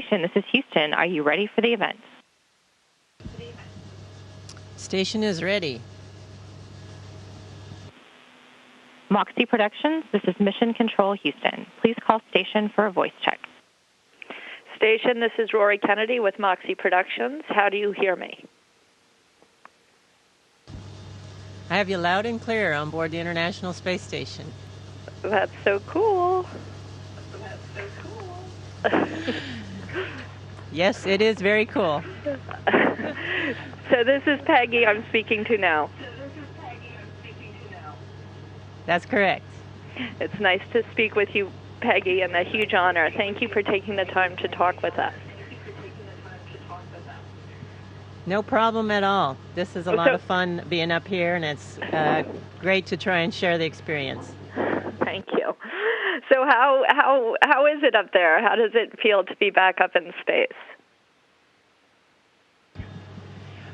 Station, this is Houston. Are you ready for the event? Station is ready. Moxie Productions, this is Mission Control Houston. Please call station for a voice check. Station, this is Rory Kennedy with Moxie Productions. How do you hear me? I have you loud and clear on board the International Space Station. That's so cool. Yes, it is very cool. So this is Peggy I'm speaking to now. That's correct. It's nice to speak with you, Peggy, and a huge honor. Thank you for taking the time to talk with us. No problem at all. This is a lot of fun being up here, and it's great to try and share the experience. Thank you. So how is it up there? How does it feel to be back up in space?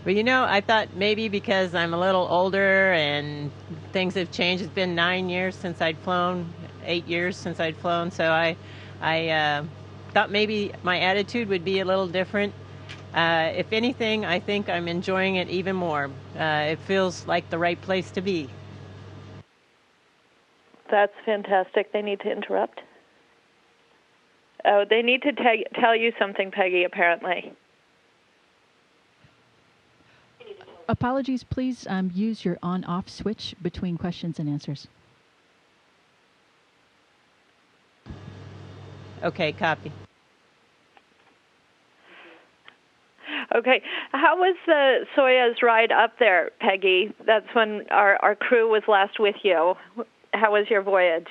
Well, you know, I thought maybe because I'm a little older and things have changed. It's been 9 years since I'd flown, 8 years since I'd flown, so I thought maybe my attitude would be a little different. If anything, I think I'm enjoying it even more. It feels like the right place to be. That's fantastic. They need to interrupt. Oh, they need to tell you something, Peggy, apparently. Apologies, please use your on-off switch between questions and answers. Okay, copy. Okay. How was the Soyuz ride up there, Peggy? That's when our crew was last with you. How was your voyage?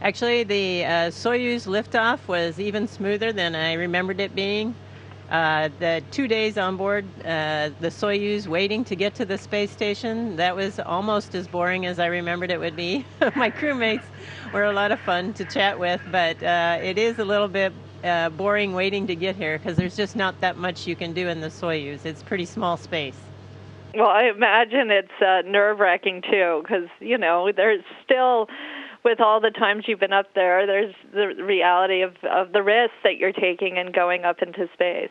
Actually, the Soyuz liftoff was even smoother than I remembered it being. The 2 days on board the Soyuz waiting to get to the space station, that was almost as boring as I remembered it would be. My crewmates were a lot of fun to chat with, but it is a little bit boring waiting to get here because there's just not that much you can do in the Soyuz. It's pretty small space. Well, I imagine it's nerve-wracking, too, because, you know, there's still, with all the times you've been up there, there's the reality of the risks that you're taking and going up into space.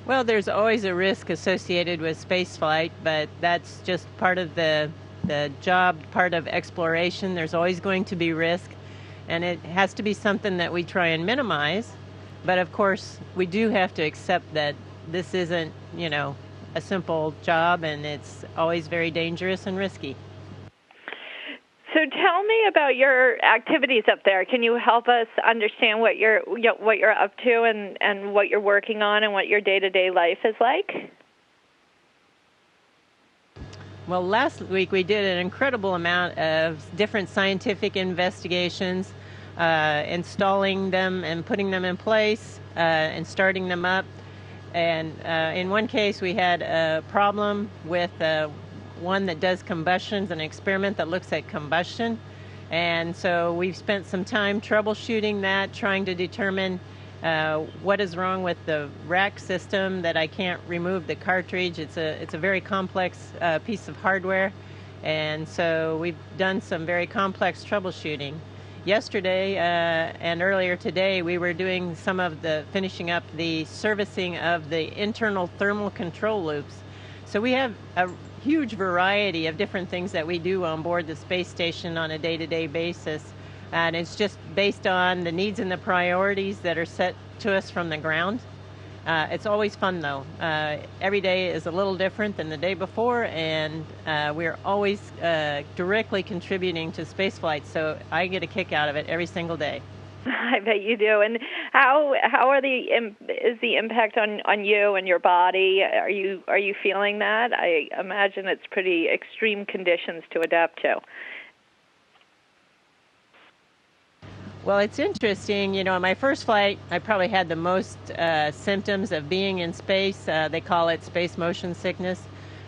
Well, there's always a risk associated with spaceflight, but that's just part of the job, part of exploration. There's always going to be risk, and it has to be something that we try and minimize. But, of course, we do have to accept that this isn't, you know, a simple job, and it's always very dangerous and risky. So tell me about your activities up there. Can you help us understand what you're up to and what you're working on and what your day-to-day life is like? Well, last week we did an incredible amount of different scientific investigations, installing them and putting them in place and starting them up. And in one case, we had a problem with one that does combustions, an experiment that looks at combustion. And so we've spent some time troubleshooting that, trying to determine what is wrong with the rack system, that I can't remove the cartridge. It's a very complex piece of hardware. And so we've done some very complex troubleshooting. Yesterday and earlier today, we were doing some of finishing up the servicing of the internal thermal control loops. So we have a huge variety of different things that we do on board the space station on a day-to-day basis. And it's just based on the needs and the priorities that are set to us from the ground. It's always fun, though. Every day is a little different than the day before, and we're always directly contributing to spaceflight, so I get a kick out of it every single day. I bet you do. And how is the impact on you and your body? Are you feeling that? I imagine it's pretty extreme conditions to adapt to. Well, it's interesting. You know, on my first flight, I probably had the most symptoms of being in space. They call it space motion sickness.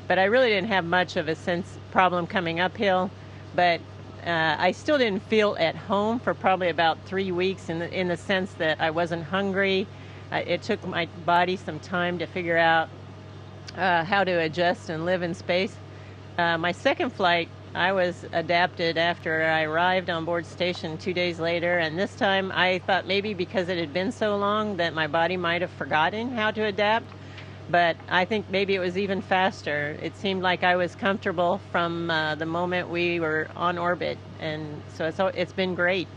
But I really didn't have much of a problem coming uphill. But I still didn't feel at home for probably about 3 weeks in the sense that I wasn't hungry. It took my body some time to figure out how to adjust and live in space. My second flight I was adapted after I arrived on board station 2 days later, and this time I thought maybe because it had been so long that my body might have forgotten how to adapt, but I think maybe it was even faster. It seemed like I was comfortable from the moment we were on orbit, and so it's been great.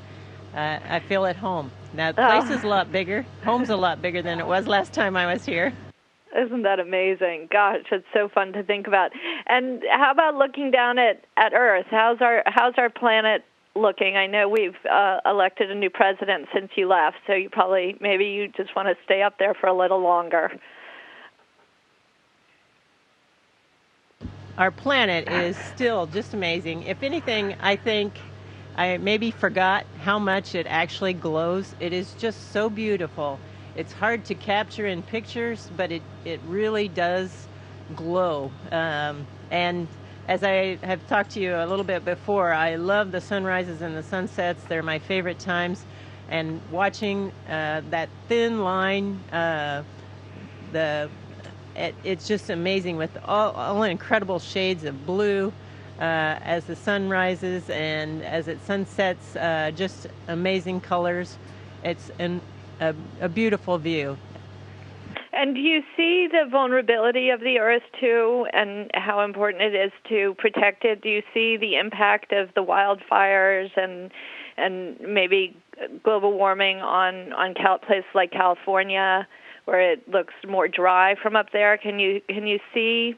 I feel at home. Now, the place is a lot bigger. Home's a lot bigger than it was last time I was here. Isn't that amazing? Gosh, it's so fun to think about. And how about looking down at Earth? How's our planet looking? I know we've elected a new president since you left, so maybe you just want to stay up there for a little longer. Our planet is still just amazing. If anything, I think I maybe forgot how much it actually glows. It is just so beautiful. It's hard to capture in pictures, but it really does glow. And as I have talked to you a little bit before, I love the sunrises and the sunsets. They're my favorite times. And watching that thin line, it's just amazing with all incredible shades of blue as the sun rises and as it sunsets, just amazing colors. It's a beautiful view. And do you see the vulnerability of the Earth, too, and how important it is to protect it? Do you see the impact of the wildfires and maybe global warming on places like California, where it looks more dry from up there? Can you see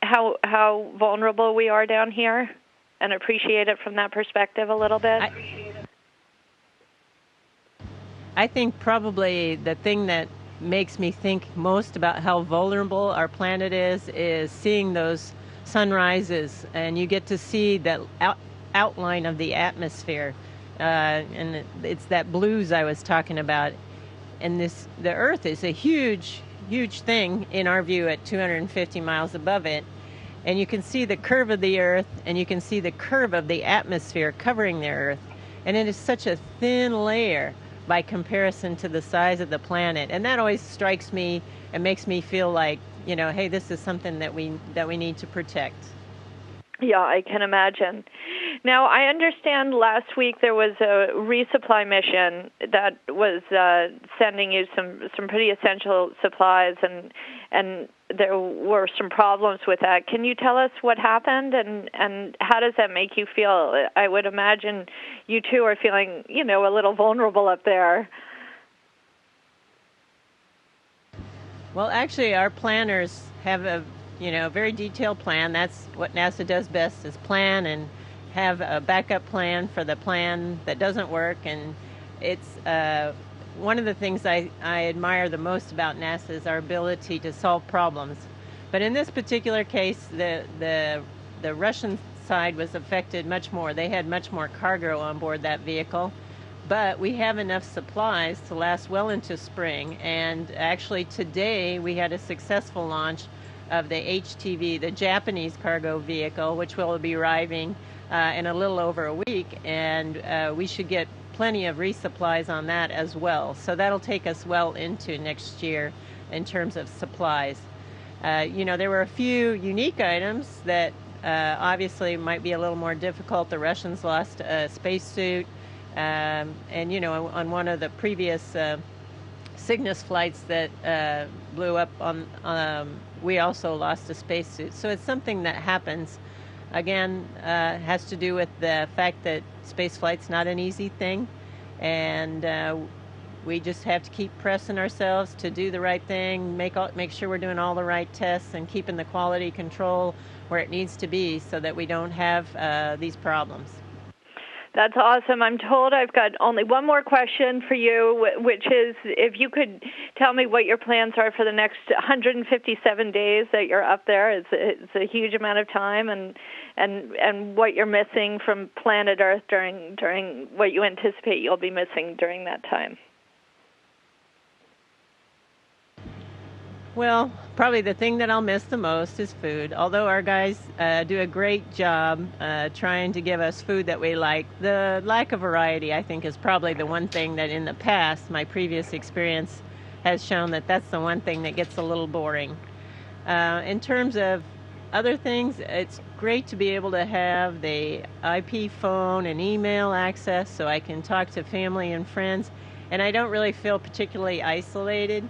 how vulnerable we are down here and appreciate it from that perspective a little bit? I think probably the thing that makes me think most about how vulnerable our planet is seeing those sunrises, and you get to see that outline of the atmosphere, and it's that blues I was talking about. And the Earth is a huge, huge thing in our view at 250 miles above it. And you can see the curve of the Earth, and you can see the curve of the atmosphere covering the Earth. And it is such a thin layer by comparison to the size of the planet. And that always strikes me and makes me feel like, hey, this is something that we need to protect. Yeah, I can imagine. Now, I understand last week there was a resupply mission that was sending you some pretty essential supplies, and there were some problems with that. Can you tell us what happened, and how does that make you feel? I would imagine you two are feeling, a little vulnerable up there. Well, actually, our planners have a very detailed plan. That's what NASA does best, is plan and have a backup plan for the plan that doesn't work. And it's one of the things I admire the most about NASA is our ability to solve problems. But in this particular case, the Russian side was affected much more. They had much more cargo on board that vehicle. But we have enough supplies to last well into spring. And actually today we had a successful launch of the HTV, the Japanese cargo vehicle, which will be arriving in a little over a week, and we should get plenty of resupplies on that as well. So that'll take us well into next year in terms of supplies. There were a few unique items that obviously might be a little more difficult. The Russians lost a spacesuit, and on one of the previous Cygnus flights that blew up we also lost a spacesuit. So it's something that happens. Again, has to do with the fact that spaceflight's not an easy thing, and we just have to keep pressing ourselves to do the right thing, make sure we're doing all the right tests and keeping the quality control where it needs to be so that we don't have these problems. That's awesome. I'm told I've got only one more question for you, which is if you could tell me what your plans are for the next 157 days that you're up there. It's a huge amount of time, and what you're missing from planet Earth during what you anticipate you'll be missing during that time. Well, probably the thing that I'll miss the most is food. Although our guys do a great job trying to give us food that we like, the lack of variety, I think, is probably the one thing that in the past, my previous experience has shown that's the one thing that gets a little boring. In terms of other things, it's great to be able to have the IP phone and email access so I can talk to family and friends, and I don't really feel particularly isolated.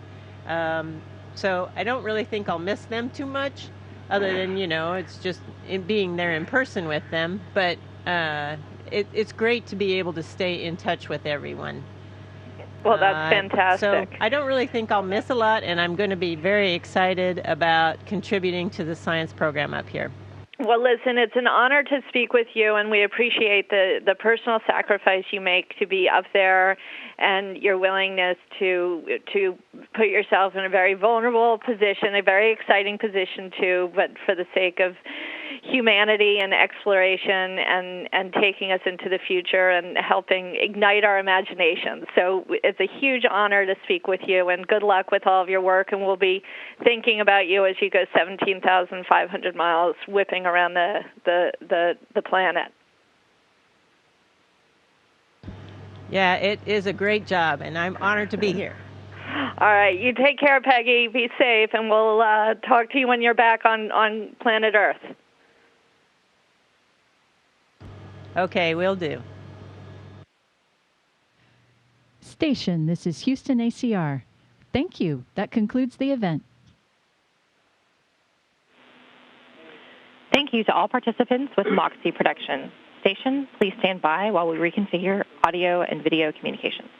So I don't really think I'll miss them too much, other than, it's just being there in person with them. But it's great to be able to stay in touch with everyone. Well, that's fantastic. So I don't really think I'll miss a lot, and I'm going to be very excited about contributing to the science program up here. Well, listen, it's an honor to speak with you, and we appreciate the personal sacrifice you make to be up there and your willingness to put yourself in a very vulnerable position, a very exciting position too, but for the sake of humanity and exploration and taking us into the future and helping ignite our imagination. So it's a huge honor to speak with you, and good luck with all of your work, and we'll be thinking about you as you go 17,500 miles whipping around the planet. Yeah, it is a great job, and I'm honored to be here. All right, you take care, Peggy. Be safe, and we'll talk to you when you're back on planet Earth. Okay, will do. Station, this is Houston ACR. Thank you. That concludes the event. Thank you to all participants with Moxie Production. Station, please stand by while we reconfigure audio and video communications.